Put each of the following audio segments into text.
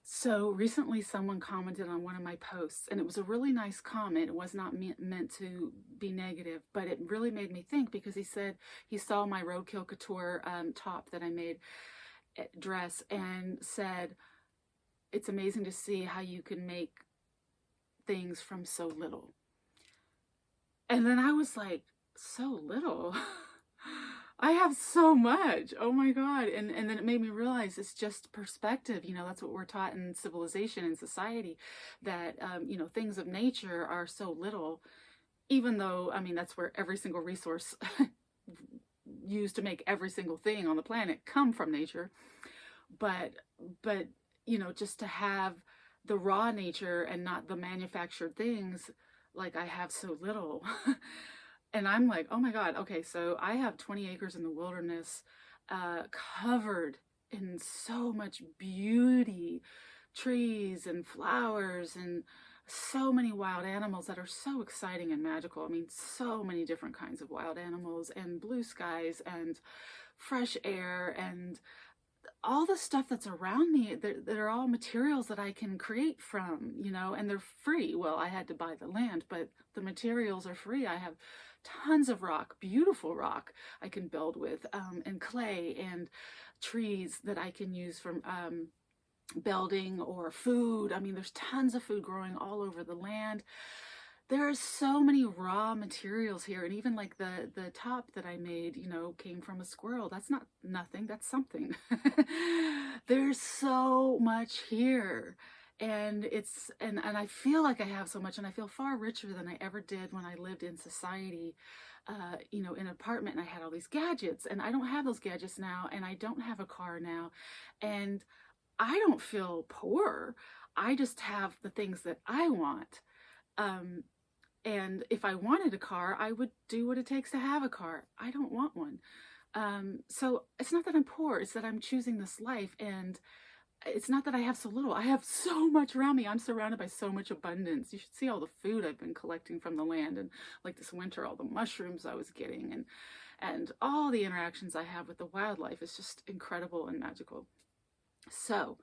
So recently, someone commented on one of my posts, and it was a really nice comment. It was not meant to be negative, but it really made me think because he said he saw my Roadkill Couture top that I made, dress, and said, it's amazing to see how you can make things from so little. And then I was like, so little? I have so much. Oh my God. And then it made me realize it's just perspective. That's what we're taught in civilization and society, that, things of nature are so little, even though, I mean, that's where every single resource used to make every single thing on the planet come from nature. But, but, just to have the raw nature and not the manufactured things, like I have so little. And I'm like, oh my God, okay, so I have 20 acres in the wilderness, covered in so much beauty, trees and flowers, and so many wild animals that are so exciting and magical. I mean, so many different kinds of wild animals, and blue skies and fresh air, and all the stuff that's around me. They're all materials that I can create from, and they're free. Well, I had to buy the land, but the materials are free. I have tons of rock, beautiful rock I can build with, and clay and trees that I can use for building, or food. I mean, there's tons of food growing all over the land. There are so many raw materials here, and even like the top that I made, came from a squirrel. That's not nothing, that's something. There's so much here. And I feel like I have so much, and I feel far richer than I ever did when I lived in society, in an apartment, and I had all these gadgets, and I don't have those gadgets now, and I don't have a car now, and I don't feel poor. I just have the things that I want. Um, and if I wanted a car, I would do what it takes to have a car. I don't want one. So it's not that I'm poor, it's that I'm choosing this life. And it's not that I have so little. I have so much around me. I'm surrounded by so much abundance. You should see all the food I've been collecting from the land. And like this winter, all the mushrooms I was getting, and all the interactions I have with the wildlife is just incredible and magical. So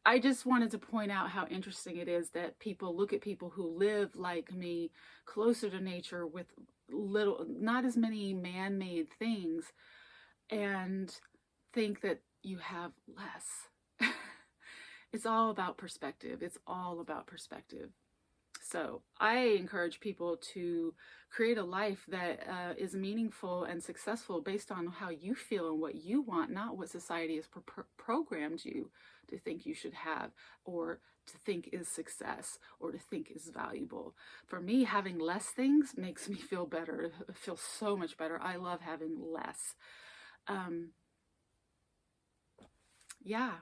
I just wanted to point out how interesting it is that people look at people who live like me, closer to nature, with not as many man-made things, and think that you have less. It's all about perspective. It's all about perspective. So I encourage people to create a life that is meaningful and successful based on how you feel and what you want, not what society has programmed you to think you should have, or to think is success, or to think is valuable. For me, having less things makes me feel better. It feels so much better. I love having less. Yeah.